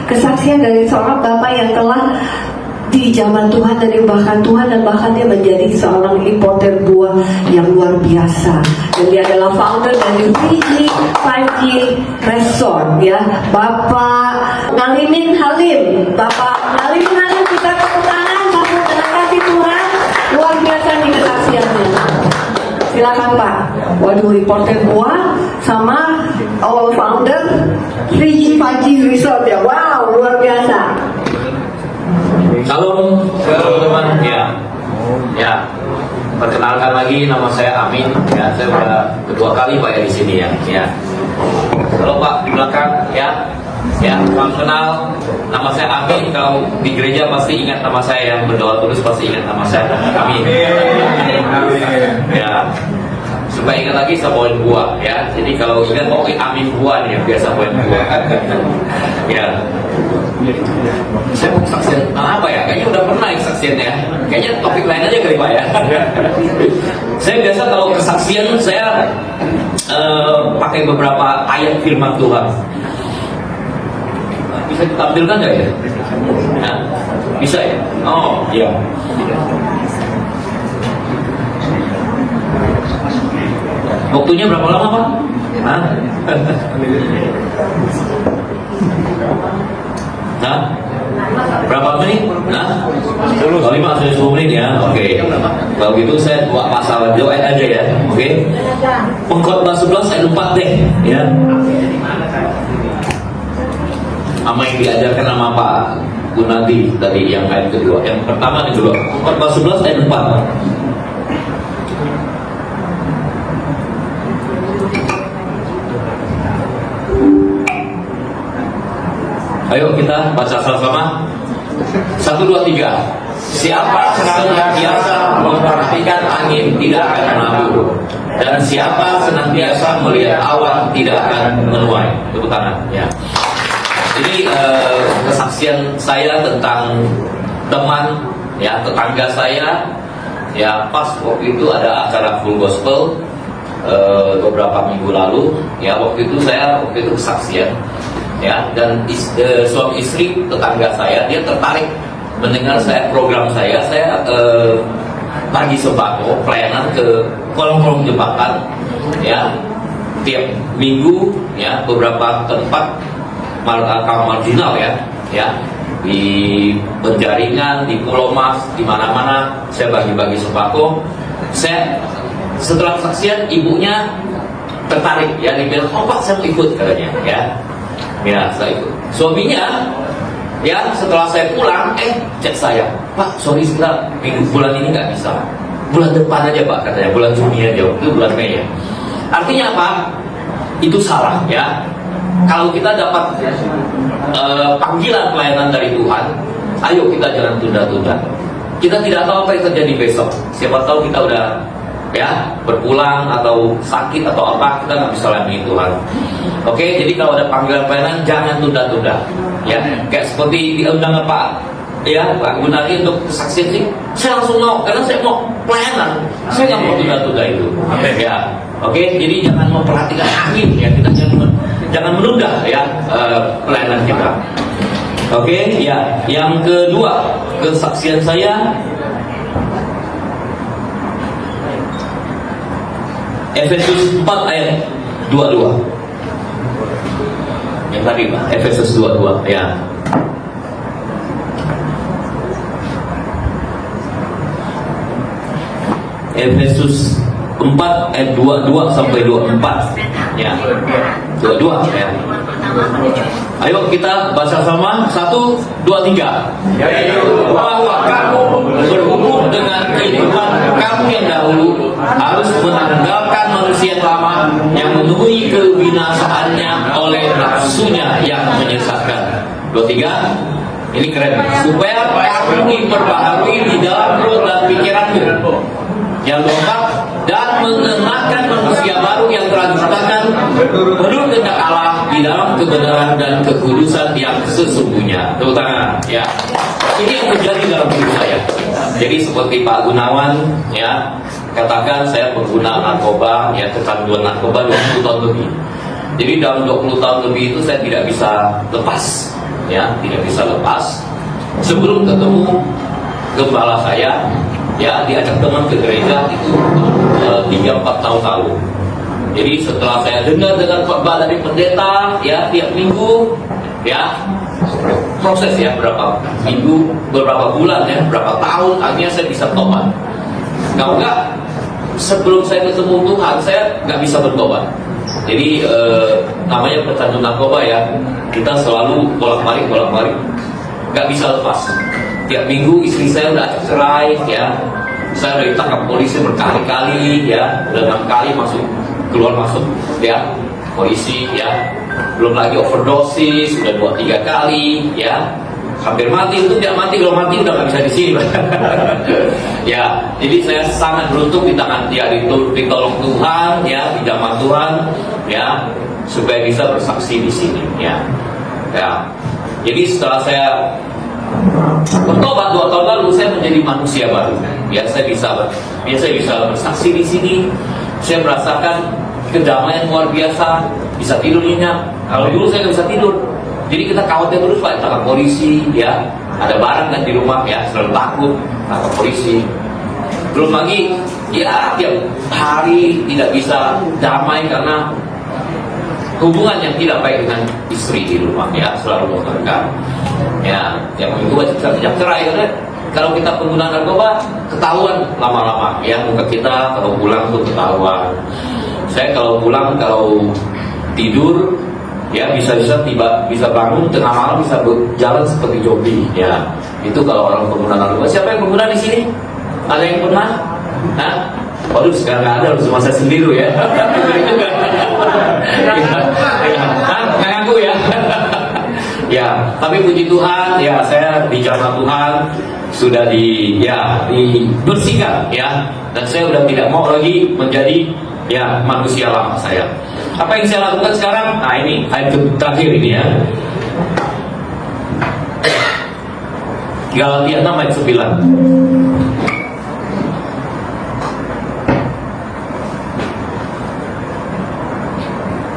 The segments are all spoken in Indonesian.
kesaksian dari seorang bapak yang telah di zaman Tuhan dan diubahkan Tuhan, dan bahkan dia menjadi seorang importer buah yang luar biasa. Dan dia adalah founder dari 5G Resort, ya, Bapak Ngalimin Halim. Bapak Ngalimin Halim, kita tepuk tangan, sambut dengan kasih Tuhan. Luar biasa nih kesaksiannya. Silakan Pak. Waduh, importer buah sama founder 3G 5G Resort, ya. Wow, luar biasa. Salam teman-teman, ya, perkenalkan lagi, nama saya Amin, ya, saya udah kedua kali Pak ya di sini ya. Kalau Pak di belakang, ya, salam kenal, nama saya Amin. Kalau di gereja pasti ingat nama saya, yang berdoa terus pasti ingat nama saya, Amin. Ya, supaya ingat lagi saya bawain buah, ya. Jadi kalau ingat Amin buah nih, biasa bawain buah. Ya. Saya mau kesaksian apa ya? Kayaknya udah pernah kesaksian ya. Kayaknya topik lain aja kali Pak ya. Saya biasa kalau kesaksian saya pakai beberapa ayat firman Tuhan. Bisa ditampilkan nggak ya? Nah, bisa ya? Oh iya. Waktunya berapa lama Pak? Nah, berapa menit? Nah, 5-10 menit ya. Oke. Kalau gitu saya buat pasal doa aja ya. Oke. Pengkhotbah 11 ayat 4 deh, ya. Apa yang diajarkan sama Pak Gunadi tadi yang ayat kedua. Yang pertama dan kedua. Pengkhotbah 11 ayat 4. Ayo kita baca sama-sama. 1, 2, 3. Siapa senantiasa memperhatikan angin tidak akan mabuk, dan siapa senantiasa melihat awan tidak akan menuai. Tepuk tangan. Ya. Ini kesaksian saya tentang teman, ya, tetangga saya. Ya, pas waktu itu ada acara full gospel beberapa minggu lalu. Ya, waktu itu kesaksian. Ya, dan suami istri tetangga saya, dia tertarik mendengar program saya bagi sembako pelayanan ke kolong-kolong jembatan, ya, tiap minggu, ya, beberapa tempat kaum marginal, ya, di Penjaringan, di Pulau Mas, di mana-mana saya bagi-bagi sembako. Setelah kesaksian, ibunya tertarik, ya, dia bilang, oh Pak, saya mau ikut, katanya, ya. Ya, saya ikut. Suaminya, ya, setelah saya pulang, chat saya, Pak, sorry sebentar, bulan ini nggak bisa. Bulan depan aja Pak, katanya, bulan Juni aja, itu bulan Mei ya. Artinya apa? Itu salah, ya. Kalau kita dapat panggilan pelayanan dari Tuhan, ayo kita jangan tunda-tunda. Kita tidak tahu apa yang terjadi besok. Siapa tahu kita udah, ya, berpulang atau sakit atau apa, kita nggak bisa layani Tuhan. Oke, jadi kalau ada panggilan pelayanan jangan tunda-tunda. Ya, kayak seperti diundang Pak Gunadi untuk kesaksian sih, saya langsung mau, karena saya mau pelayanan. Saya nggak mau tunda-tunda itu. Ya, oke, jadi jangan memperhatikan angin, ya, kita jangan menunda, ya, pelayanan kita. Oke, ya, yang kedua kesaksian saya. Efesus 4 ayat 22. Yang tadi Pak, Efesus 22, ya. Efesus 4 ayat 22 sampai 24. Ya. 22 ya. Ayo kita baca sama. 1, 2, 3. Yaitu bahwa kamu berhubung dengan kehidupan kamu yang dahulu harus menanggalkan manusia lama yang menemui kebinasaannya oleh nafsunya yang menyesatkan. 2, 3. Ini keren. Supaya kamu diperbaharui di dalam roh dan pikiranmu yang lengkap, dan mengenakan manusia baru yang telah diciptakan menurut kehendak Allah di dalam kebenaran dan kekudusan yang sesungguhnya. Tepuk tangan, ya. Ini yang terjadi dalam hidup saya. Jadi seperti Pak Gunawan, ya, katakan saya pengguna narkoba, ya, kecanduan narkoba 20 tahun lebih. Jadi dalam 20 tahun lebih itu saya tidak bisa lepas, ya, tidak bisa lepas. Sebelum ketemu gembala saya, ya, diajak teman ke gereja itu 3-4 tahun lalu. Jadi setelah saya dengar khotbah dari pendeta, ya, tiap minggu, ya, proses ya berapa minggu, beberapa bulan, ya, berapa tahun, akhirnya saya bisa tobat. Kalau enggak, sebelum saya ketemu Tuhan, saya nggak bisa bertobat. Jadi namanya pecandu narkoba, ya, kita selalu bolak-balik, nggak bisa lepas. Tiap minggu istri saya udah cerai, ya, saya udah ditangkap polisi berkali-kali, ya, udah 6 kali keluar masuk, ya, polisi, ya, belum lagi overdosis, sudah 2-3 kali, ya, hampir mati. Itu tidak mati, kalau mati udah nggak bisa di sini. Ya, jadi saya sangat beruntung di tangan dia, ditolong Tuhan, ya, di zaman Tuhan, ya, supaya bisa bersaksi di sini, ya. Ya, jadi setelah saya bertobat 2 tahun lalu, saya menjadi manusia baru. Ya, saya bisa bersaksi di sini. Saya merasakan kedamaian luar biasa, bisa tidur nyenyak. Kalau dulu saya nggak bisa tidur. Jadi kita khawatir terus, Pak, tangkap polisi, ya, ada barang kan di rumah, ya, selalu takut tangkap polisi. Belum lagi, ya, tiap hari tidak bisa damai karena hubungan yang tidak baik dengan istri di rumah, ya, selalu bertengkar. Ya, yang itu wajib cerai, karena kalau kita pengguna narkoba ketahuan lama-lama, ya, muka kita kalau pulang tuh ketahuan. Saya kalau pulang, kalau tidur, ya, bisa bangun tengah malam, bisa berjalan seperti zombie, ya. Itu kalau orang pengguna narkoba. Siapa yang pengguna di sini? Ada yang pernah? Nah, waduh, sekarang nggak ada, cuma saya sendiri, ya. Nggak ngaku, ya. Ya, tapi puji Tuhan, ya, saya di zaman Tuhan sudah dibersihkan, ya, dan saya udah tidak mau lagi menjadi, ya, manusia lama saya. Apa yang saya lakukan sekarang? Nah, ini ayat terakhir ini, ya. Galatia 6 ayat 9.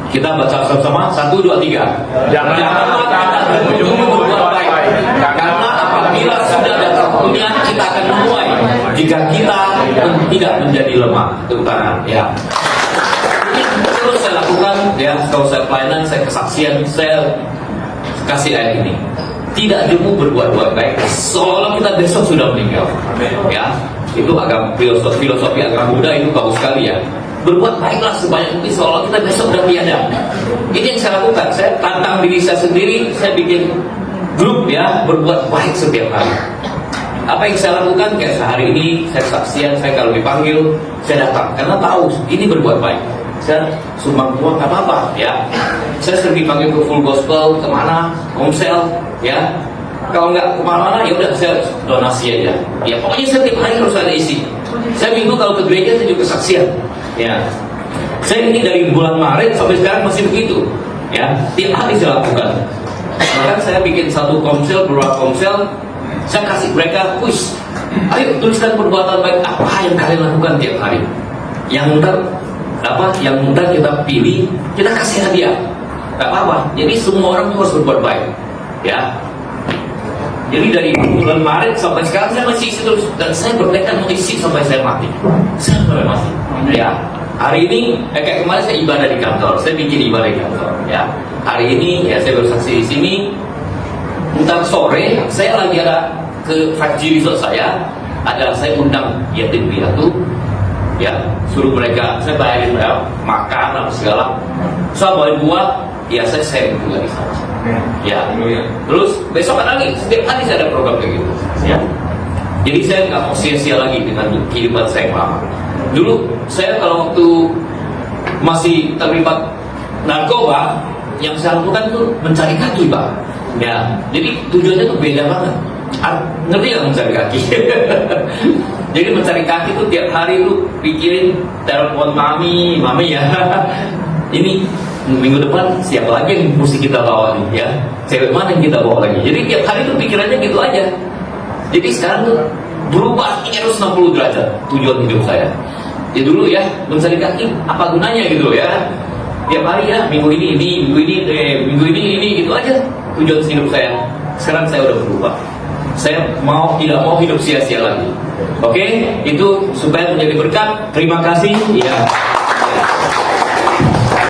Kita baca sama-sama, 1, 2, 3. Janganlah kita berjumpa berbuat baik, karena apabila sudah datang waktunya kita akan menuai jika kita tidak menjadi lemah. Tepuk tangan, ya. Ini terus saya lakukan, ya. Kalau saya pelayanan, saya kesaksian, saya kasih ayat ini. Tidak jemu berbuat baik, seolah kita besok sudah meninggal. Ya, itu agama filosofi agama Buddha itu bagus sekali, ya. Berbuat baiklah sebanyak mungkin seolah kita besok sudah tiada. Ini yang saya lakukan. Saya tantang diri saya sendiri. Saya bikin grup, ya, berbuat baik setiap hari. Apa yang saya lakukan? Kayak sehari ini saya saksian, saya kalau dipanggil saya datang karena tahu ini berbuat baik. Saya sumbang uang nggak apa-apa, ya. Saya sering dipanggil ke full gospel, kemana, komsel, ya. Kalau nggak kemana-mana, ya udah saya donasi aja. Ya, pokoknya setiap hari harus ada isi. Saya minggu kalau ke gereja saya juga kesaksian. Ya, saya ini dari bulan Maret sampai sekarang masih begitu, ya, tiap hari saya lakukan. Bahkan saya bikin satu komsel, beberapa komsel, saya kasih mereka kuis. Ayo tuliskan perbuatan baik apa yang kalian lakukan tiap hari. Yang mudah kita pilih, kita kasih hadiah. Gak apa-apa. Jadi semua orang harus berbuat baik, ya. Jadi dari bulan Maret sampai sekarang saya masih isi terus, dan saya bertekad mau isi sampai saya mati. Saya sampai mati. Ya, hari ini kayak kemarin saya ibadah di kantor, saya bikin ibadah di kantor. Ya, hari ini ya saya bersaksi di sini. Ntar sore saya lagi ada ke 5G resort saya undang yatim piatu, ya, suruh mereka, saya bayarin mereka makan apa segala. Saya bawain buah, ya saya sharing juga di sana. Ya, terus besok lagi setiap hari saya ada program kayak gitu, ya. Jadi saya nggak mau sia-sia lagi dengan kehidupan saya yang lama. Dulu saya kalau waktu masih terlibat narkoba, yang saya lakukan itu mencari kaki, Pak. Ya, jadi tujuannya tuh beda banget. Ngerti nggak mencari kaki? Jadi mencari kaki tuh tiap hari tuh pikirin telepon mami ya. Ini minggu depan siapa lagi yang mesti kita bawa nih, ya? Cewek mana yang kita bawa lagi? Jadi tiap hari tuh pikirannya gitu aja. Jadi sekarang tuh berubah 360 derajat tujuan hidup saya. Ya dulu ya mencari kaki apa gunanya gitu, ya. tiap hari ya, minggu ini, gitu aja tujuan hidup saya. Sekarang saya udah berubah. Saya tidak mau hidup sia-sia lagi. Oke, itu supaya menjadi berkat. Terima kasih. Ya.